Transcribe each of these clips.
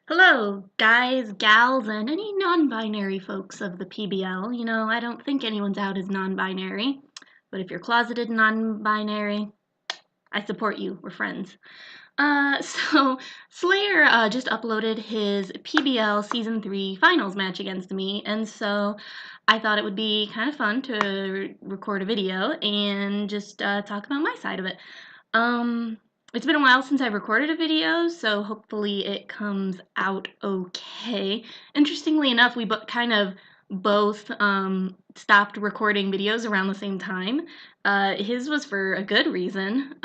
Hello, guys, gals, and any non-binary folks of the PBL. I don't think anyone's out as non-binary, but if you're closeted non-binary, I support you. We're friends. So Slayer just uploaded his PBL Season 3 finals match against me, and so I thought it would be kind of fun to record a video and just talk about my side of it. Um, it's been a while since I've recorded a video, so hopefully it comes out okay. Interestingly enough, we kind of both stopped recording videos around the same time. His was for a good reason,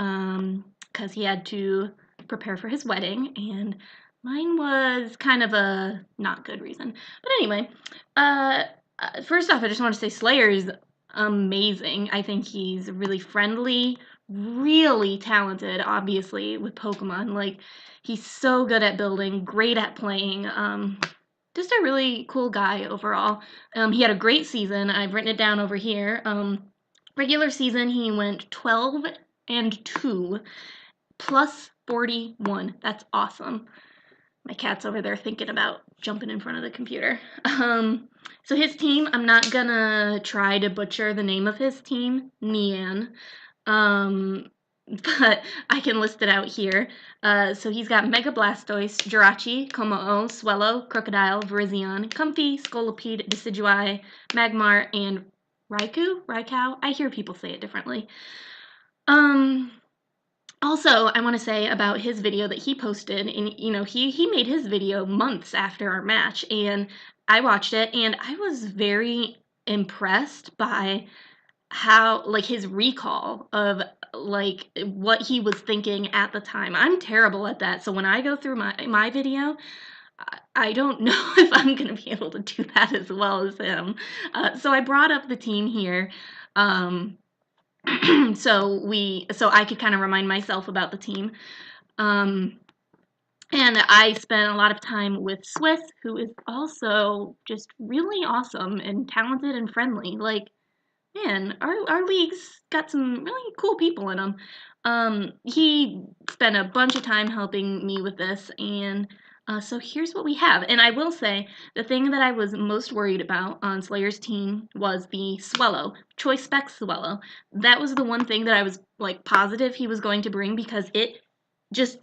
because he had to prepare for his wedding, and mine was kind of a not good reason. But anyway, first off, I just want to say Slayer is amazing. I think he's really friendly, really talented, obviously, with Pokemon. Like, he's so good at building, great at playing. Just a really cool guy overall. He had a great season. I've written it down over here. Regular season, he went 12-2 plus 41. That's awesome. My cat's over there thinking about jumping in front of the computer. So his team, I'm not gonna try to butcher the name of his team, Nian. But I can list it out here. So he's got Mega Blastoise, Jirachi, Kommo-o, Swellow, Crocodile, Virizion, Comfey, Scolipede, Decidueye, Magmar, and Raikou? I hear people say it differently. Also, I want to say about his video that he posted, and he made his video months after our match, and I watched it, and I was very impressed by how, like, his recall of, like, what he was thinking at the time. I'm terrible at that, so when I go through my video, I don't know if I'm gonna be able to do that as well as him. So I brought up the team here. So I could kind of remind myself about the team. And I spent a lot of time with Swiss, who is also just really awesome and talented and friendly. Like, man, our league's got some really cool people in them. He spent a bunch of time helping me with this, and so here's what we have. And I will say, the thing that I was most worried about on Slayer's team was the Swellow, Choice Spec Swellow. That was the one thing that I was, like, positive he was going to bring, because it just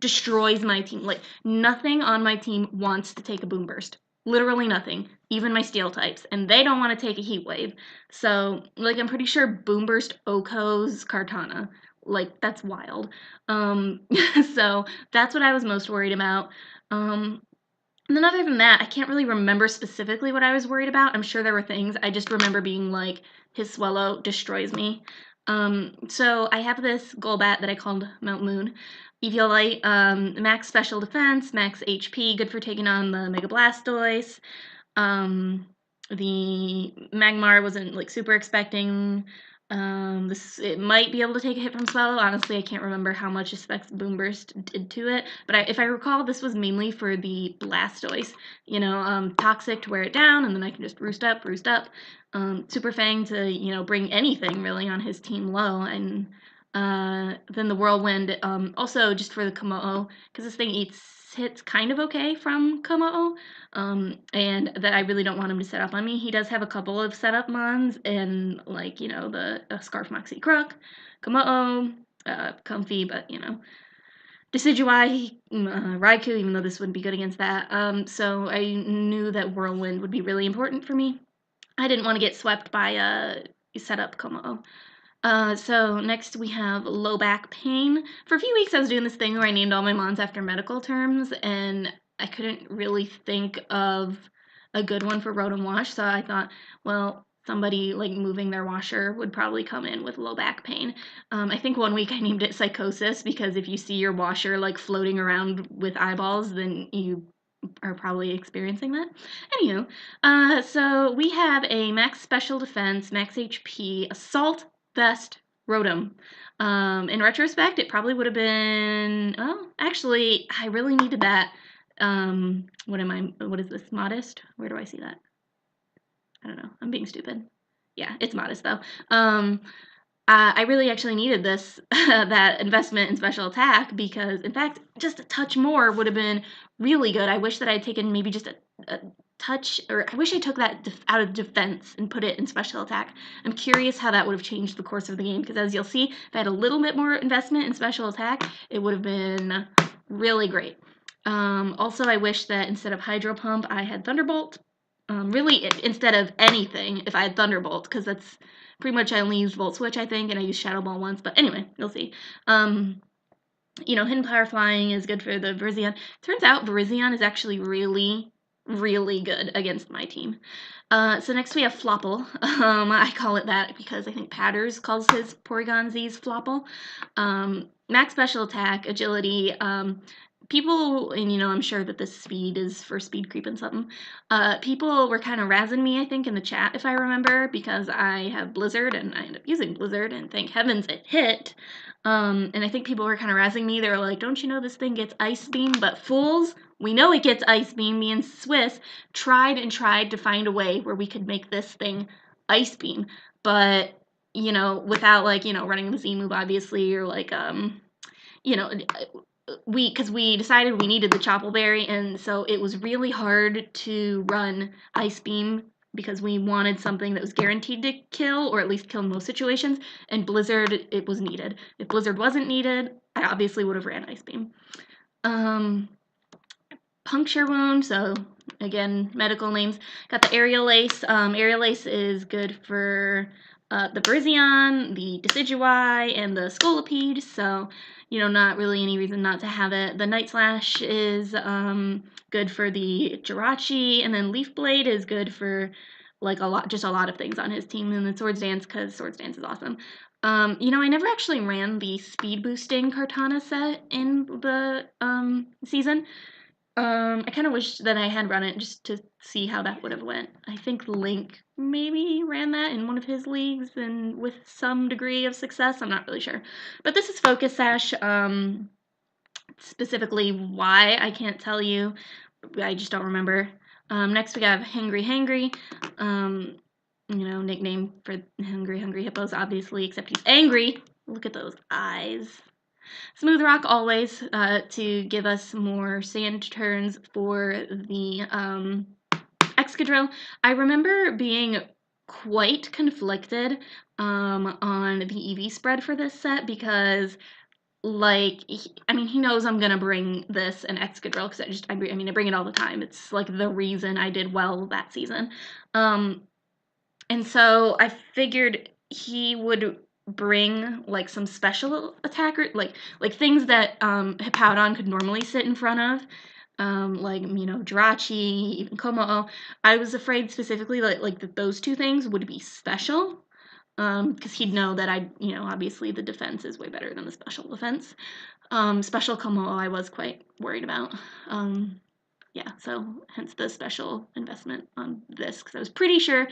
destroys my team. Like, nothing on my team wants to take a Boom Burst. Literally nothing, even my steel types, and they don't want to take a heat wave. So, like, I'm pretty sure Boom Burst Oko's Kartana. Like, that's wild. So that's what I was most worried about. And then other than that, I can't really remember specifically what I was worried about. I'm sure there were things. I just remember being like, his Swellow destroys me. So I have this Golbat that I called Mount Moon. Eviolite, max special defense, max HP, good for taking on the Mega Blastoise. The Magmar wasn't, like, super expecting. It might be able to take a hit from Swellow. Honestly, I can't remember how much Specs Boom Burst did to it, but if I recall, this was mainly for the Blastoise. Toxic to wear it down, and then I can just roost up. Super Fang to, bring anything really on his team low, and then the Whirlwind, also just for the Kommo-o, because this thing hits kind of okay from Kommo-o, and that I really don't want him to set up on me. He does have a couple of setup mons, and, like, the Scarf Moxie Crook, Kommo-o, Comfey, but, Decidueye, Raikou, even though this wouldn't be good against that. So I knew that Whirlwind would be really important for me. I didn't want to get swept by a setup Kommo-o. So next we have low back pain. For a few weeks I was doing this thing where I named all my mons after medical terms, and I couldn't really think of a good one for Rotom Wash, so I thought, well, somebody, like, moving their washer would probably come in with low back pain. I think one week I named it Psychosis, because if you see your washer, like, floating around with eyeballs, then you are probably experiencing that. Anywho, so we have a max special defense, max HP, Assault Vest Rotom. In retrospect, it probably would have been, oh, actually, I really needed that. What is this, Modest? Where do I see that? I don't know, I'm being stupid. Yeah, it's Modest, though. I really actually needed this that investment in special attack because, in fact, just a touch more would have been really good. I wish that I'd taken maybe just a touch, or I wish I took that out of defense and put it in special attack. I'm curious how that would have changed the course of the game because, as you'll see, if I had a little bit more investment in special attack, it would have been really great. Also, I wish that instead of Hydro Pump, I had Thunderbolt. Really, instead of anything, if I had Thunderbolt, because that's pretty much I only used Volt Switch, I think, and I used Shadow Ball once. But anyway, you'll see. Hidden Power Flying is good for the Virizion. Turns out Virizion is actually really, really good against my team. So next we have Flopple. I call it that because I think Patters calls his Porygon Z's Flopple. Max Special Attack, Agility, people, and I'm sure that this speed is for speed creep and something. People were kind of razzing me, I think, in the chat, if I remember, because I have Blizzard and I end up using Blizzard, and thank heavens it hit. And I think people were kind of razzing me. They were like, don't you know this thing gets Ice Beam? But fools, we know it gets Ice Beam. Me and Swiss tried and tried to find a way where we could make this thing Ice Beam. But, without, running the Z move, obviously, or, because we decided we needed the Choppleberry, and so it was really hard to run Ice Beam because we wanted something that was guaranteed to kill, or at least kill in most situations, and Blizzard, it was needed. If Blizzard wasn't needed, I obviously would have ran Ice Beam. Puncture Wound, so again, medical names. Got the Aerial Ace. Aerial Ace is good for the Virizion, the Decidueye, and the Scolipede, so not really any reason not to have it. The Night Slash is good for the Jirachi, and then Leaf Blade is good for a lot of things on his team, and then Swords Dance, because Swords Dance is awesome. I never actually ran the speed boosting Kartana set in the season. I kind of wish that I had run it just to see how that would have went. I think Link maybe ran that in one of his leagues and with some degree of success. I'm not really sure. But this is Focus Sash. Specifically why, I can't tell you. I just don't remember. Next we have Hangry. Nickname for Hungry Hippos, obviously, except he's angry. Look at those eyes. Smooth Rock always to give us more sand turns for the Excadrill. I remember being quite conflicted on the EV spread for this set because, he knows I'm gonna bring this and Excadrill because I bring it all the time. It's the reason I did well that season. And so I figured he would bring some special attacker, things that Hippowdon could normally sit in front of, Jirachi, even Komo-o. I was afraid specifically that those two things would be special, because he'd know that obviously the defense is way better than the special defense. Special Komo-o I was quite worried about. Yeah, so hence the special investment on this, because I was pretty sure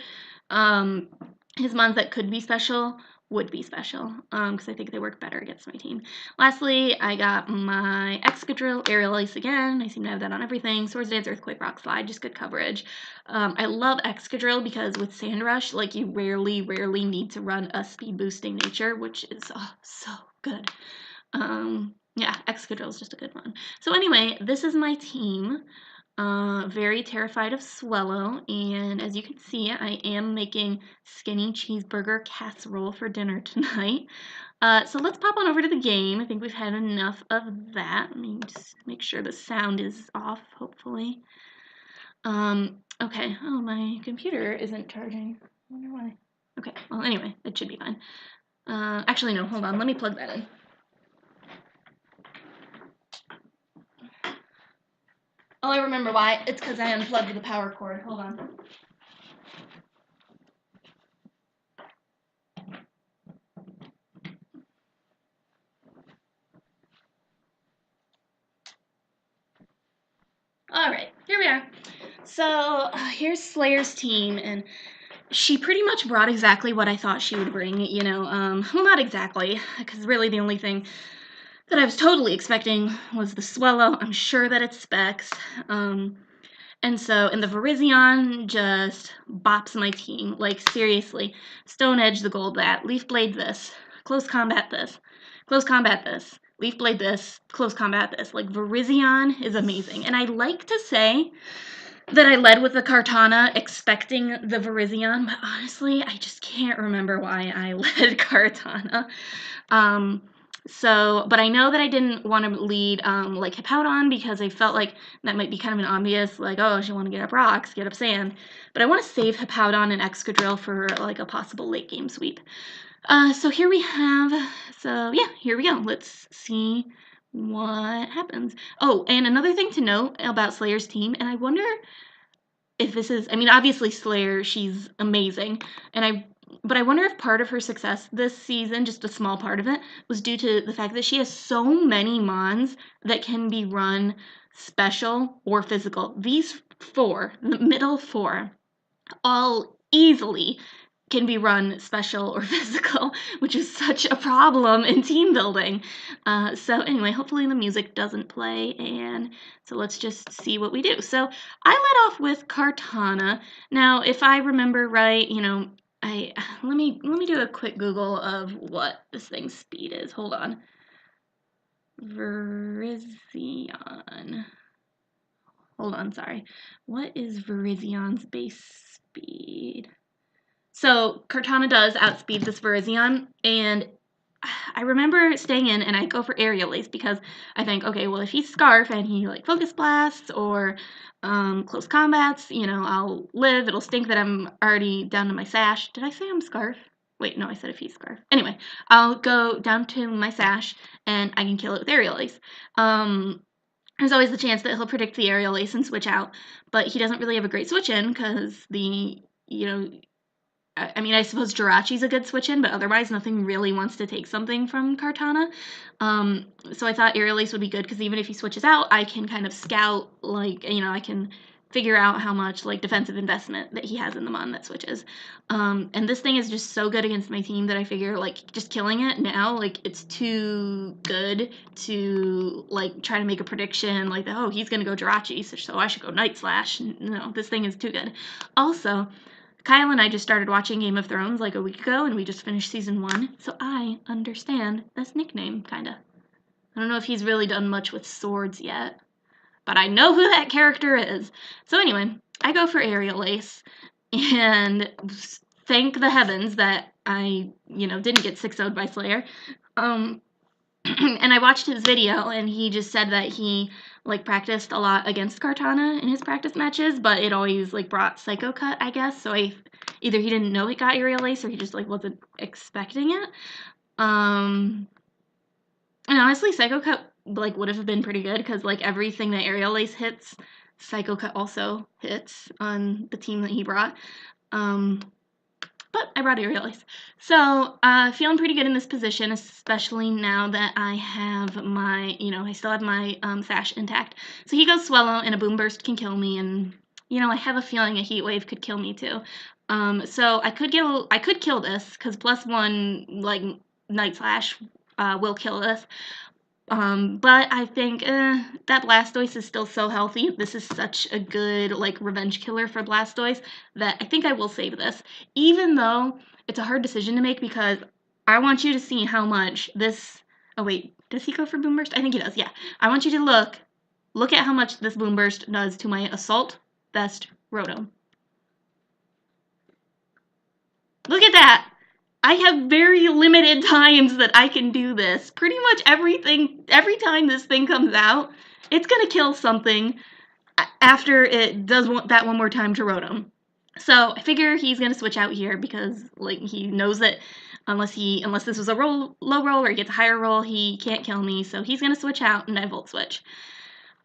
his mons that could be special would be special, because I think they work better against my team. Lastly, I got my Excadrill, Aerial Ace again. I seem to have that on everything. Swords Dance, Earthquake, Rock Slide, just good coverage. I love Excadrill because with Sand Rush, you rarely need to run a speed boosting nature, which is so good. Yeah, Excadrill is just a good one. So anyway, this is my team. Very terrified of Swellow, and as you can see, I am making skinny cheeseburger casserole for dinner tonight. So let's pop on over to the game. I think we've had enough of that. Let me just make sure the sound is off, hopefully. Okay. Oh, my computer isn't charging. I wonder why. Okay, well, anyway, it should be fine. Actually, no, hold on. Let me plug that in. Oh, I remember why. It's because I unplugged the power cord. Hold on. All right, here we are. So here's Slayer's team, and she pretty much brought exactly what I thought she would bring, well, not exactly, because really the only thing that I was totally expecting was the Swellow. I'm sure that it's Specs. And the Virizion just bops my team. Seriously. Stone Edge the Golbat, Leaf Blade this, close combat this, close combat this, Leaf Blade this, close combat this. Like, Virizion is amazing. And I like to say that I led with the Kartana expecting the Virizion, but honestly, I just can't remember why I led Kartana. But I know that I didn't want to lead, like, Hippowdon, because I felt like that might be kind of an obvious, like, oh, she want to get up rocks, get up sand. But I want to save Hippowdon and Excadrill for, like, a possible late game sweep. So here we go. Let's see what happens. Oh, and another thing to note about Slayer's team, and I wonder if this is, I mean, obviously Slayer, she's amazing, but I wonder if part of her success this season, just a small part of it, was due to the fact that she has so many mons that can be run special or physical. These four, the middle four, all easily can be run special or physical, which is such a problem in team building. So anyway, hopefully the music doesn't play, and so let's just see what we do. So I led off with Kartana. Now, if I remember right, let me do a quick Google of what this thing's speed is. Hold on. Virizion. Hold on, sorry. What is Virizion's base speed? So Kartana does outspeed this Virizion, and I remember staying in, and I go for Aerial Ace because I think, okay, well, if he's Scarf and he, like, Focus Blasts or close combats, I'll live. It'll stink that I'm already down to my Sash. Did I say I'm Scarf? Wait, no, I said if he's Scarf. Anyway, I'll go down to my Sash, and I can kill it with Aerial Ace. There's always the chance that he'll predict the Aerial Ace and switch out, but he doesn't really have a great switch in because I mean, I suppose Jirachi's a good switch in, but otherwise nothing really wants to take something from Kartana. So I thought Aerial Ace would be good because even if he switches out, I can kind of scout, like, I can figure out how much, like, defensive investment that he has in the mon that switches. And this thing is just so good against my team that I figure, like, just killing it now, like, it's too good to, like, try to make a prediction, like, oh, he's going to go Jirachi, so I should go Night Slash. No, this thing is too good. Also, Kyle and I just started watching Game of Thrones like a week ago, and we just finished season 1, so I understand this nickname, kinda. I don't know if he's really done much with swords yet, but I know who that character is. So anyway, I go for Aerial Ace, and thank the heavens that I, didn't get 6-0'd by Slayer. And I watched his video, and he just said that he, like, practiced a lot against Kartana in his practice matches, but it always, like, brought Psycho Cut, I guess, so either he didn't know it got Aerial Ace, or he just, like, wasn't expecting it. And honestly, Psycho Cut, like, would have been pretty good, because, like, everything that Aerial Ace hits, Psycho Cut also hits on the team that he brought. But I brought Aerial Ace. So, feeling pretty good in this position, especially now that I have my, I still have my Sash intact. So he goes Swallow, and a Boom Burst can kill me, and, I have a feeling a Heat Wave could kill me too. So I could kill this, because +1, like, Night Slash will kill this. But I think that Blastoise is still so healthy. This is such a good, like, revenge killer for Blastoise that I think I will save this. Even though it's a hard decision to make because I want you to see how much this... Oh, wait. Does he go for Boom Burst? I think he does, yeah. I want you to look at how much this Boom Burst does to my Assault Vest Rotom. Look at that! I have very limited times that I can do this. Pretty much every time this thing comes out, it's gonna kill something after it does that one more time to Rotom. So I figure he's gonna switch out here because, like, he knows that unless this was a low roll or he gets a higher roll, he can't kill me. So he's gonna switch out, and I Volt Switch.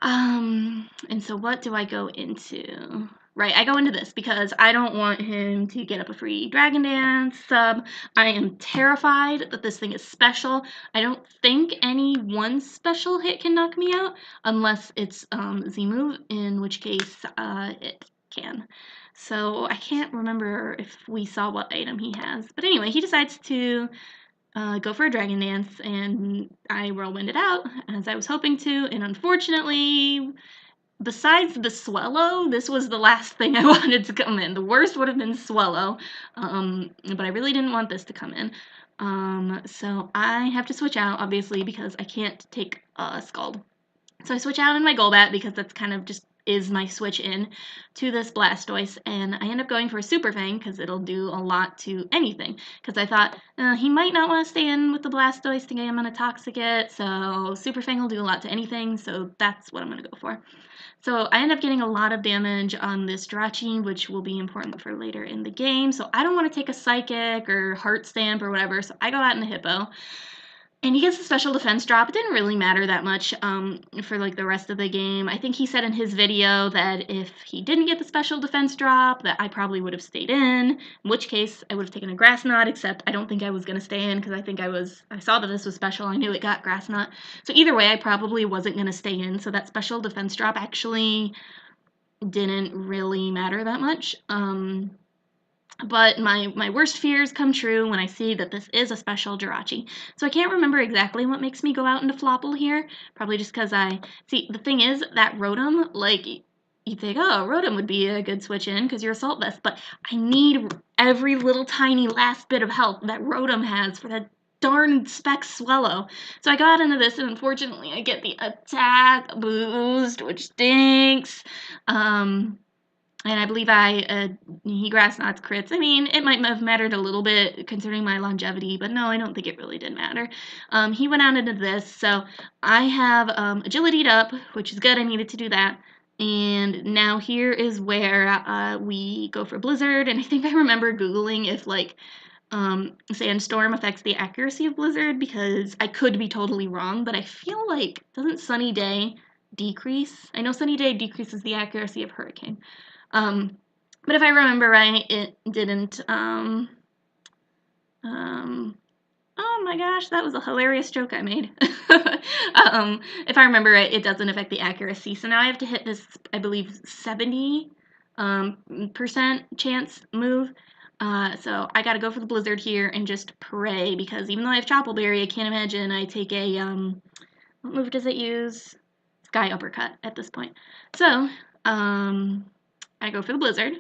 And so what do I go into? Right, I go into this because I don't want him to get up a free Dragon Dance sub. I am terrified that this thing is special. I don't think any one special hit can knock me out unless it's Z-move, in which case it can. So I can't remember if we saw what item he has. But anyway, he decides to go for a Dragon Dance, and I Whirlwind it out, as I was hoping to, and unfortunately... Besides the Swallow, this was the last thing I wanted to come in. The worst would have been Swallow, but I really didn't want this to come in. So I have to switch out, obviously, because I can't take Scald. So I switch out in my Golbat because that's kind of just is my switch in to this Blastoise, and I end up going for a Super Fang because it'll do a lot to anything. Because I thought he might not want to stay in with the Blastoise to get him on a Toxicate, so Super Fang will do a lot to anything, so that's what I'm going to go for. So I end up getting a lot of damage on this Jirachi, which will be important for later in the game, so I don't want to take a Psychic or Heart Stamp or whatever, so I go out in the Hippo. And he gets a special defense drop. It didn't really matter that much for like the rest of the game. I think he said in his video that if he didn't get the special defense drop, that I probably would have stayed in which case I would have taken a Grass Knot, except I don't think I was going to stay in because I saw that this was special. I knew it got Grass Knot. So either way, I probably wasn't going to stay in. So that special defense drop actually didn't really matter that much. But my worst fears come true when I see that this is a special Jirachi. So I can't remember exactly what makes me go out into Flopple here. Probably just because see, the thing is, that Rotom, like, you'd think, oh, Rotom would be a good switch in because you're Assault Vest. But I need every little tiny last bit of health that Rotom has for that darn Spec Swallow. So I got into this, and unfortunately I get the attack boost, which stinks. And I believe he Grass Knots crits. I mean, it might have mattered a little bit considering my longevity, but no, I don't think it really did matter. He went out into this, so I have Agility'd up, which is good. I needed to do that. And now here is where we go for Blizzard, and I think I remember Googling if, like, Sandstorm affects the accuracy of Blizzard, because I could be totally wrong, but I feel like, doesn't Sunny Day decrease? I know Sunny Day decreases the accuracy of Hurricane. But if I remember right, it didn't, oh my gosh, that was a hilarious joke I made. If I remember right, it doesn't affect the accuracy. So now I have to hit this, I believe, 70% chance move. So I gotta go for the Blizzard here and just pray, because even though I have Chople Berry, I can't imagine I take a, what move does it use? Sky Uppercut at this point. So, I go for the Blizzard,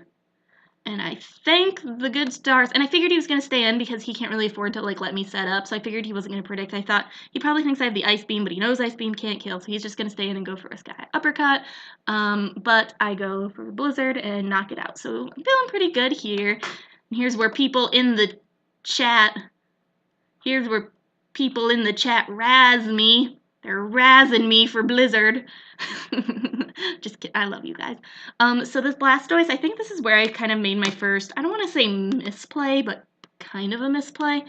and I thank the good stars, and I figured he was going to stay in because he can't really afford to, like, let me set up, so I figured he wasn't going to predict. I thought he probably thinks I have the Ice Beam, but he knows Ice Beam can't kill, so he's just going to stay in and go for a Sky Uppercut, but I go for the Blizzard and knock it out, so I'm feeling pretty good here. And here's where people in the chat razz me. They're razzing me for Blizzard. Just kidding. I love you guys. So this Blastoise, I think this is where I kind of made my first, I don't want to say misplay, but kind of a misplay.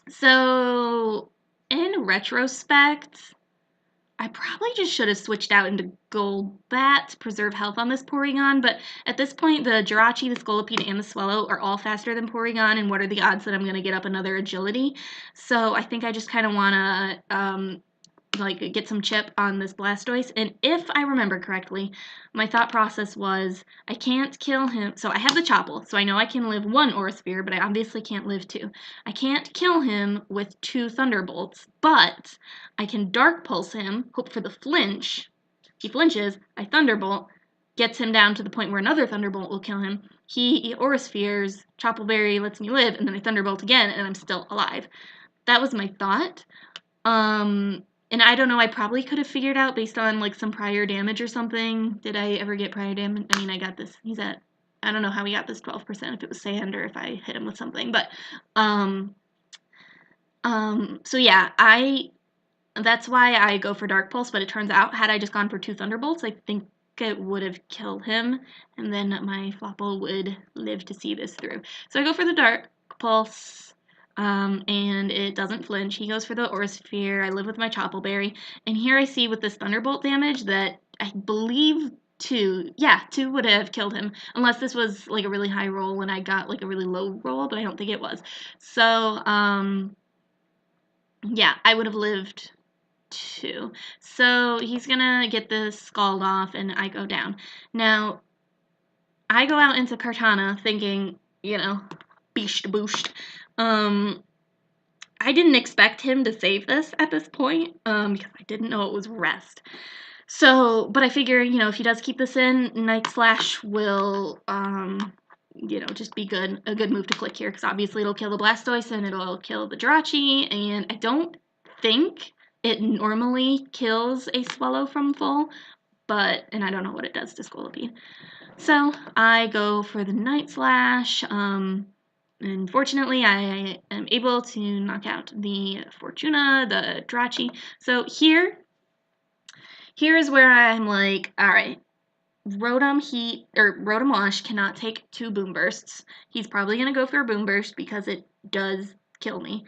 So in retrospect, I probably just should have switched out into Golbat to preserve health on this Porygon, but at this point, the Jirachi, the Scolipede, and the Swallow are all faster than Porygon, and what are the odds that I'm going to get up another Agility? So I think I just kind of want to, like, get some chip on this Blastoise, and if I remember correctly, my thought process was, I can't kill him, so I have the Chople, so I know I can live 1 Aura Sphere, but I obviously can't live 2. I can't kill him with 2 Thunderbolts, but I can Dark Pulse him, hope for the flinch. If he flinches, I Thunderbolt, gets him down to the point where another Thunderbolt will kill him. He Aura Spheres, Chople Berry lets me live, and then I Thunderbolt again, and I'm still alive. That was my thought. And I don't know, I probably could have figured out based on, like, some prior damage or something. Did I ever get prior damage? I mean, I got this. He's at, I don't know how he got this 12%, if it was sand or if I hit him with something. But, so yeah, that's why I go for Dark Pulse. But it turns out, had I just gone for 2 Thunderbolts, I think it would have killed him. And then my Flopple would live to see this through. So I go for the Dark Pulse. And it doesn't flinch. He goes for the Aura Sphere. I live with my Chople Berry. And here I see with this Thunderbolt damage that I believe 2 would have killed him. Unless this was, like, a really high roll and I got, like, a really low roll, but I don't think it was. So, yeah, I would have lived 2. So he's gonna get the Scald off and I go down. Now, I go out into Kartana thinking, you know, beast boost. I didn't expect him to save this at this point, because I didn't know it was rest. So, but I figure, you know, if he does keep this in, Night Slash will, you know, just be a good move to click here, because obviously it'll kill the Blastoise and it'll kill the Jirachi, and I don't think it normally kills a Swallow from full, and I don't know what it does to Scolipede. So I go for the Night Slash, and fortunately I am able to knock out the Fortuna, the Jirachi. So here is where I'm like, alright, Rotom Wash cannot take 2 Boom Bursts. He's probably going to go for a Boom Burst because it does kill me.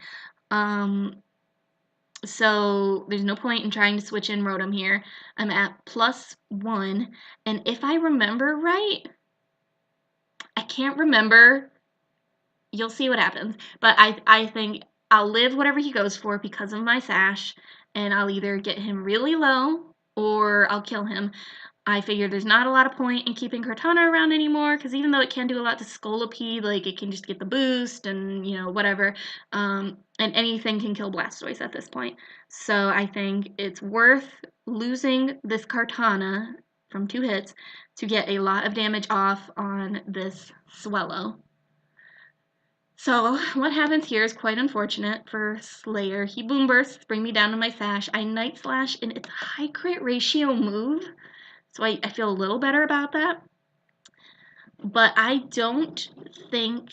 So there's no point in trying to switch in Rotom here. I'm at +1, and if I remember right, I can't remember. You'll see what happens. But I think I'll live whatever he goes for because of my Sash, and I'll either get him really low or I'll kill him. I figure there's not a lot of point in keeping Kartana around anymore, because even though it can do a lot to Scolipede, like, it can just get the boost and, you know, whatever, and anything can kill Blastoise at this point. So I think it's worth losing this Kartana from 2 hits to get a lot of damage off on this Swellow. So what happens here is quite unfortunate for Slayer. He Boom Bursts, bring me down to my Sash. I Night Slash, and it's a high crit ratio move. So I feel a little better about that. But I don't think,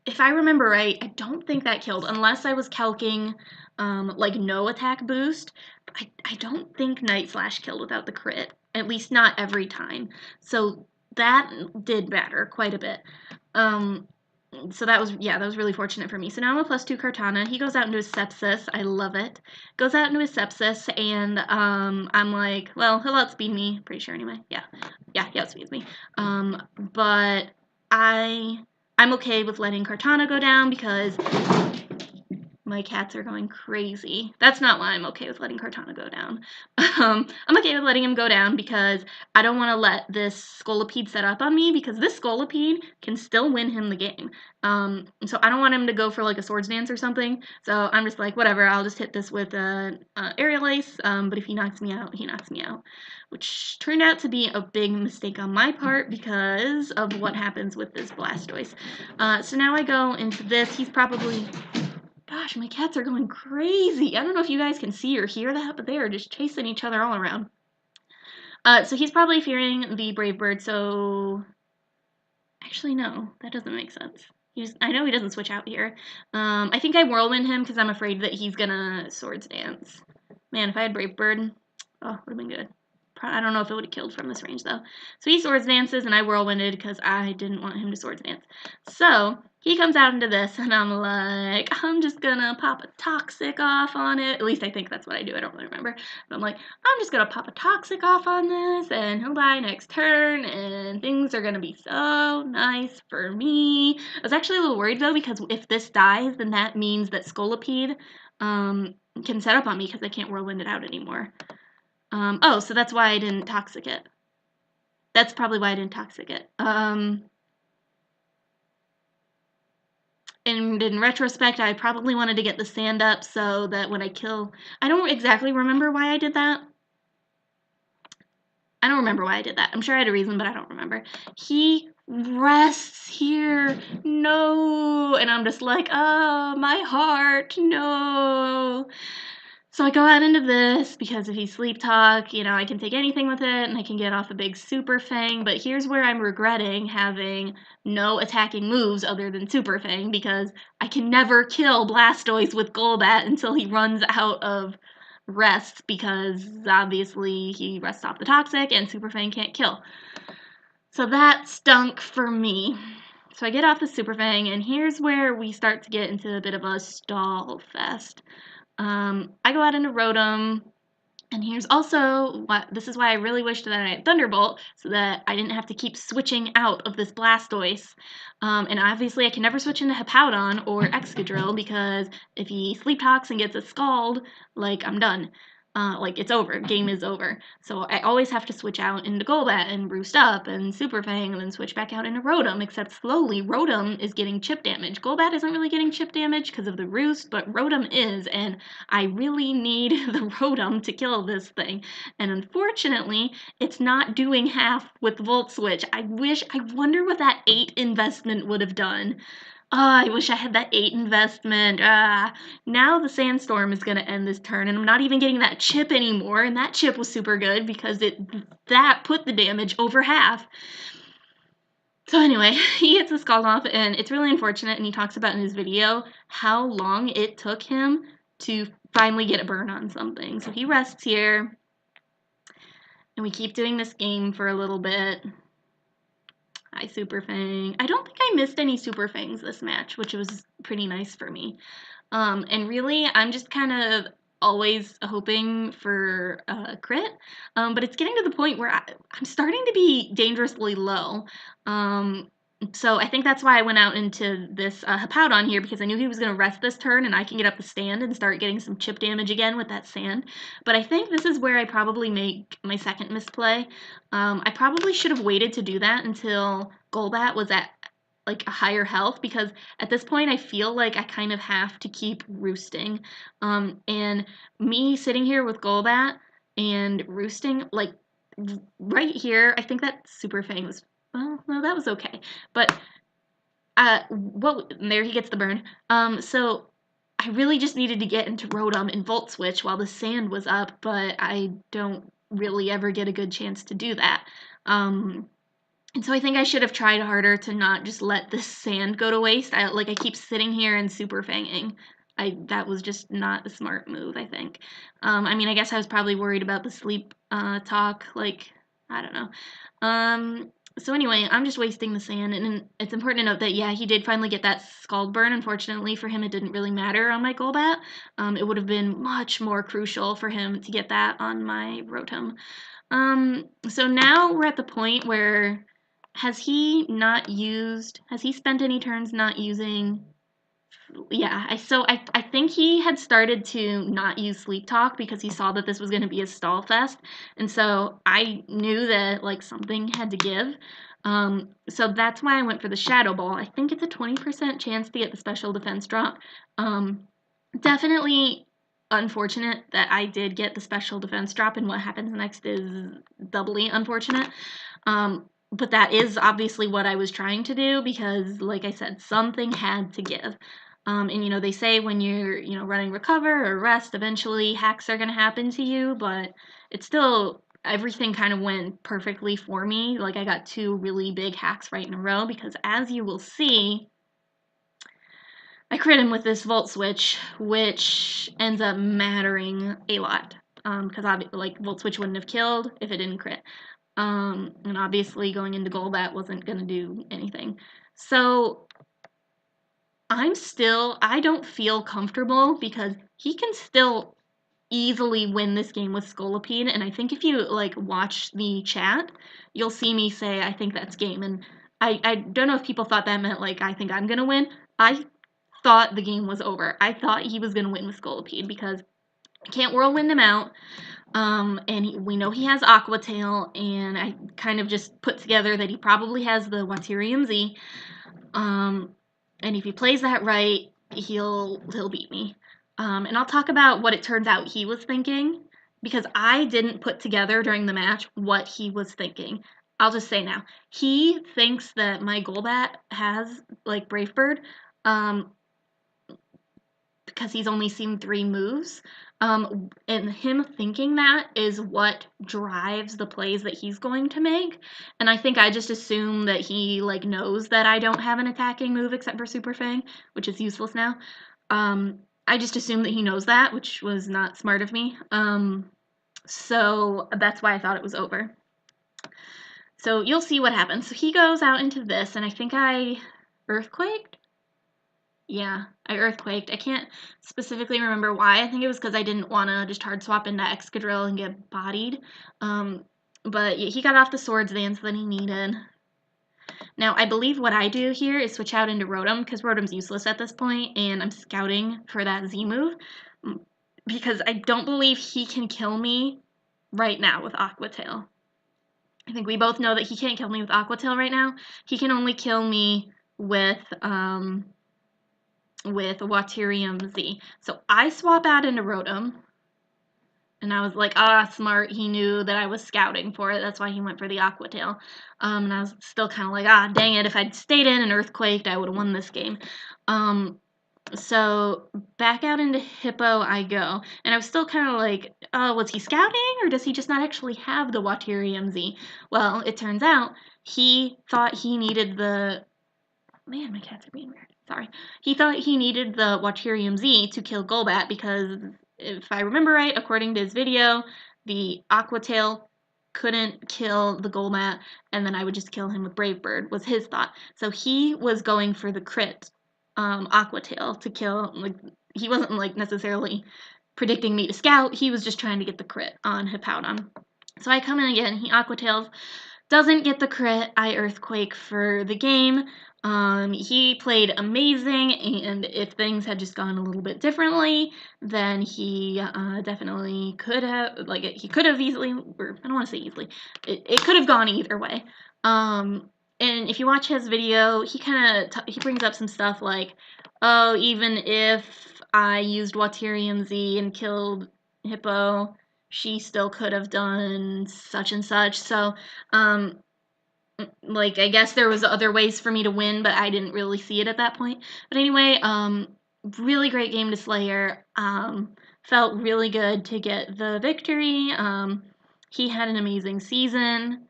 if I remember right, I don't think that killed, unless I was calcing like no attack boost. I don't think Night Slash killed without the crit, at least not every time. So that did matter quite a bit. So that was really fortunate for me. So now I'm a +2 Kartana. He goes out into his Sepsis. I love it. Goes out into his Sepsis, and I'm like, well, he'll outspeed me. Pretty sure anyway. Yeah, he outspeeds me. But I'm okay with letting Kartana go down because my cats are going crazy. That's not why I'm okay with letting Kartana go down. I'm okay with letting him go down because I don't want to let this Scolipede set up on me, because this Scolipede can still win him the game. So I don't want him to go for like a Swords Dance or something. So I'm just like, whatever, I'll just hit this with Aerial Ace, but if he knocks me out, he knocks me out. Which turned out to be a big mistake on my part because of what happens with this Blastoise. So now I go into this. He's probably... Gosh, my cats are going crazy. I don't know if you guys can see or hear that, but they are just chasing each other all around. So he's probably fearing the Brave Bird, so... Actually, no. That doesn't make sense. I know he doesn't switch out here. I think I Whirlwind him because I'm afraid that he's gonna Swords Dance. Man, if I had Brave Bird, oh, would have been good. I don't know if it would have killed from this range, though. So he Swords Dances, and I Whirlwinded because I didn't want him to Swords Dance. So he comes out into this, and I'm like, I'm just gonna pop a Toxic off on it. At least I think that's what I do. I don't really remember. But I'm like, I'm just gonna pop a Toxic off on this, and he'll die next turn, and things are gonna be so nice for me. I was actually a little worried, though, because if this dies, then that means that Scolipede can set up on me because I can't Whirlwind it out anymore. Oh, so that's why I didn't Toxic it. That's probably why I didn't Toxic it. And in retrospect, I probably wanted to get the sand up so that when I kill... I don't exactly remember why I did that. I'm sure I had a reason, but I don't remember. He rests here. No. And I'm just like, oh, my heart. No. So I go out into this, because if he Sleep Talk, you know, I can take anything with it, and I can get off a big Super Fang, but here's where I'm regretting having no attacking moves other than Super Fang, because I can never kill Blastoise with Golbat until he runs out of rest, because obviously he rests off the Toxic, and Super Fang can't kill. So that stunk for me. So I get off the Super Fang, and here's where we start to get into a bit of a stall fest. I go out into Rotom, and here's also this is why I really wished that I had Thunderbolt, so that I didn't have to keep switching out of this Blastoise. And obviously I can never switch into Hippowdon or Excadrill, because if he Sleep Talks and gets a Scald, like, I'm done. like it's over, game is over. So I always have to switch out into Golbat and Roost Up and Super Fang and then switch back out into Rotom, except slowly Rotom is getting chip damage. Golbat isn't really getting chip damage because of the Roost, but Rotom is, and I really need the Rotom to kill this thing. And unfortunately, it's not doing half with Volt Switch. I wonder what that 8 investment would have done. I wish I had that 8 investment. Now the Sandstorm is going to end this turn, and I'm not even getting that chip anymore, and that chip was super good because that put the damage over half. So anyway, he gets the Scald off, and it's really unfortunate, and he talks about in his video how long it took him to finally get a burn on something. So he rests here, and we keep doing this game for a little bit. Hi, Super Fang. I don't think I missed any Super Fangs this match, which was pretty nice for me. And really, I'm just kind of always hoping for a crit, but it's getting to the point where I'm starting to be dangerously low. So I think that's why I went out into this Hippowdon here, because I knew he was going to rest this turn and I can get up the stand and start getting some chip damage again with that sand. But I think this is where I probably make my second misplay. I probably should have waited to do that until Golbat was at like a higher health, because at this point I feel like I kind of have to keep roosting. And me sitting here with Golbat and roosting, like right here, I think that Super Fang was, well, no, that was okay. But there he gets the burn. So I really just needed to get into Rotom and Volt Switch while the sand was up, but I don't really ever get a good chance to do that. And so I think I should have tried harder to not just let this sand go to waste. I keep sitting here and super fanging. That was just not a smart move, I think. I mean, I guess I was probably worried about the sleep talk. Like, I don't know. So anyway, I'm just wasting the sand, and it's important to note that, yeah, he did finally get that Scald burn. Unfortunately for him, it didn't really matter on my Golbat. It would have been much more crucial for him to get that on my Rotom. So now we're at the point where, has he spent any turns not using? Yeah, I think he had started to not use Sleep Talk because he saw that this was going to be a stall fest, and so I knew that like something had to give. So that's why I went for the Shadow Ball. I think it's a 20% chance to get the special defense drop. Definitely unfortunate that I did get the special defense drop, and what happens next is doubly unfortunate. But that is obviously what I was trying to do because, like I said, something had to give. And, you know, they say when you're, you know, running recover or rest, eventually hacks are going to happen to you, but it's still, everything kind of went perfectly for me. Like, I got 2 really big hacks right in a row because, as you will see, I crit him with this Volt Switch, which ends up mattering a lot. Because, like, Volt Switch wouldn't have killed if it didn't crit. And obviously going into Golbat wasn't going to do anything. So I don't feel comfortable because he can still easily win this game with Scolipede, and I think if you like watch the chat, you'll see me say I think that's game, and I don't know if people thought that meant like I think I'm going to win. I thought the game was over. I thought he was going to win with Scolipede because I can't whirlwind him out. And we know he has Aqua Tail, and I kind of just put together that he probably has the Waterium Z. And if he plays that right, he'll beat me. And I'll talk about what it turns out he was thinking, because I didn't put together during the match what he was thinking. I'll just say now, he thinks that my Golbat has like Brave Bird, because he's only seen 3 moves. And him thinking that is what drives the plays that he's going to make. And I think I just assume that he like knows that I don't have an attacking move except for Super Fang, which is useless now. I just assume that he knows that, which was not smart of me. So that's why I thought it was over. So you'll see what happens. So he goes out into this, and I think I Earthquaked? Yeah, I Earthquaked. I can't specifically remember why. I think it was because I didn't want to just hard swap into Excadrill and get bodied. But yeah, he got off the Swords Dance that he needed. Now, I believe what I do here is switch out into Rotom, because Rotom's useless at this point, and I'm scouting for that Z move. because I don't believe he can kill me right now with Aqua Tail. I think we both know that he can't kill me with Aqua Tail right now. He can only kill me with Waterium Z. So I swap out into Rotom. And I was like, smart. He knew that I was scouting for it. That's why he went for the Aqua Tail. And I was still kind of like, dang it. If I'd stayed in and Earthquaked, I would have won this game. So back out into Hippo I go. And I was still kind of like, was he scouting? Or does he just not actually have the Waterium Z? Well, it turns out he thought he needed the... Man, my cats are being weird. Sorry. He thought he needed the Waterium Z to kill Golbat because, if I remember right, according to his video, the Aqua Tail couldn't kill the Golbat, and then I would just kill him with Brave Bird, was his thought. So he was going for the crit Aqua Tail to kill, like, he wasn't, like, necessarily predicting me to scout, he was just trying to get the crit on Hippowdon. So I come in again, he Aqua Tails, doesn't get the crit, I Earthquake for the game. He played amazing, and if things had just gone a little bit differently, then he definitely could have, like, he could have easily, or I don't want to say easily, it could have gone either way. And if you watch his video, he kind of, he brings up some stuff like, oh, even if I used Waterium Z and killed Hippo, she still could have done such and such, so, like, I guess there was other ways for me to win, but I didn't really see it at that point. But anyway, really great game to Slayer. Felt really good to get the victory. He had an amazing season.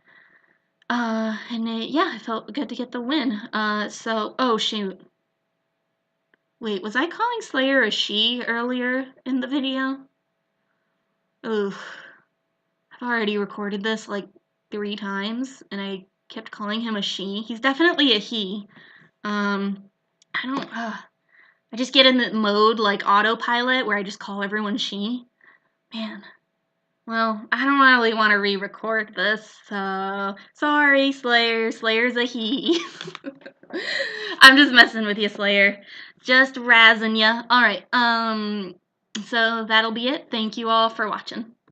Yeah, I felt good to get the win. Oh shoot. Wait, was I calling Slayer a she earlier in the video? Oof. I've already recorded this like 3 times, and I kept calling him a she. He's definitely a he. I just get in the mode like autopilot where I just call everyone she. Man. Well, I don't really want to re-record this, so sorry, Slayer. Slayer's a he. I'm just messing with you, Slayer. Just razzing ya. Alright, so that'll be it. Thank you all for watching.